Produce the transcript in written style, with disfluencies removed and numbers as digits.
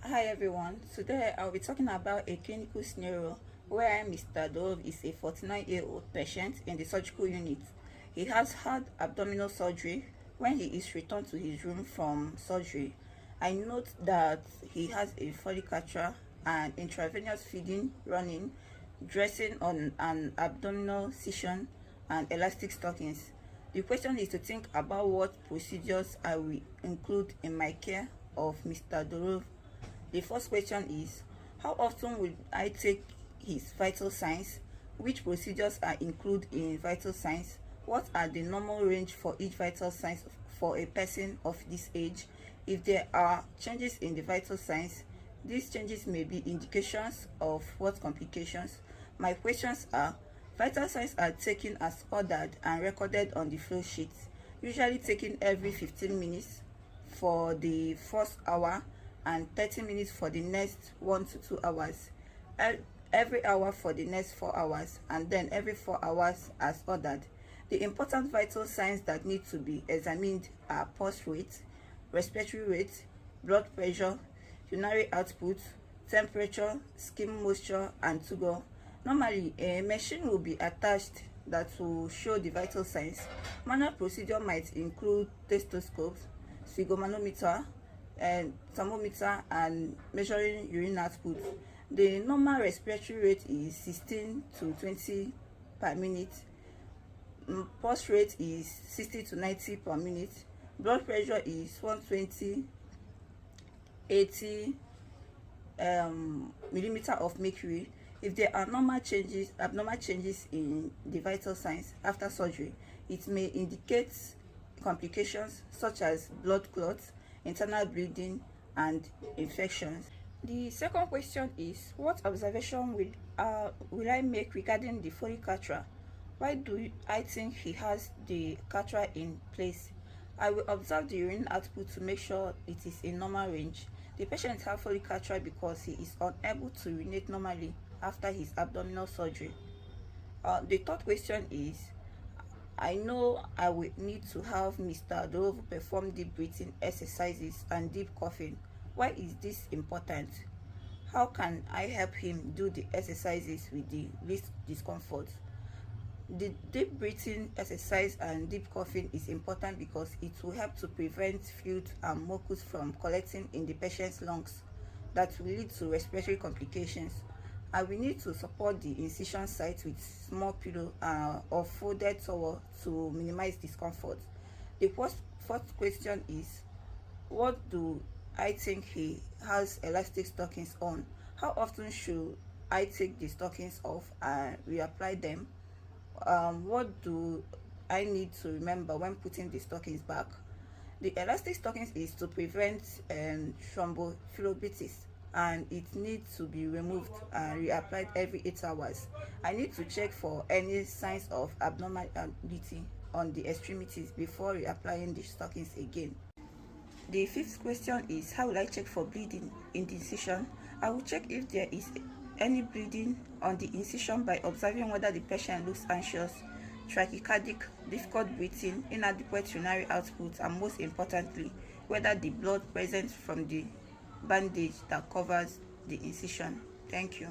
Hi everyone, today I'll be talking about a clinical scenario where Mr. Dove is a 49-year-old patient in the surgical unit. He has had abdominal surgery. When he is returned to his room from surgery, I note that he has a Foley catheter and intravenous feeding running, dressing on an abdominal scission and elastic stockings. The question is to think about what procedures I will include in my care of Mr. Dove. The first question is, how often will I take his vital signs? Which procedures are included in vital signs? What are the normal range for each vital signs for a person of this age? If there are changes in the vital signs, these changes may be indications of what complications. My questions are, vital signs are taken as ordered and recorded on the flow sheet, usually taken every 15 minutes for the first hour and 30 minutes for the next 1 to 2 hours, every hour for the next 4 hours, and then every 4 hours as ordered. The important vital signs that need to be examined are pulse rate, respiratory rate, blood pressure, urinary output, temperature, skin moisture, and turgor. Normally, a machine will be attached that will show the vital signs. Manual procedure might include stethoscopes, sphygmomanometer, and thermometer, and measuring urine output. The normal respiratory rate is 16 to 20 per minute. Pulse rate is 60 to 90 per minute. Blood pressure is 120 80 millimeter of mercury. If there are abnormal changes in the vital signs after surgery, it may indicate complications such as blood clots, internal bleeding, and infections. The second question is, what observation will I make regarding the Foley catheter? Why do I think he has the catheter in place? I will observe the urine output to make sure it is in normal range. The patient has Foley catheter because he is unable to urinate normally after his abdominal surgery. The third question is, I know I will need to have Mr. Dove perform deep breathing exercises and deep coughing. Why is this important? How can I help him do the exercises with the least discomfort? The deep breathing exercise and deep coughing is important because it will help to prevent fluid and mucus from collecting in the patient's lungs that will lead to respiratory complications. I will need to support the incision site with small pillow or folded towel to minimize discomfort. The fourth question is, what do I think he has elastic stockings on? How often should I take the stockings off and reapply them? What do I need to remember when putting the stockings back? The elastic stockings is to prevent thrombophlebitis, and it needs to be removed and reapplied every 8 hours. I need to check for any signs of abnormality on the extremities before reapplying the stockings again. The fifth question is, how will I check for bleeding in the incision? I will check if there is any bleeding on the incision by observing whether the patient looks anxious, tachycardic, difficult breathing, inadequate urinary output, and most importantly, whether the blood present from the bandage that covers the incision. Thank you.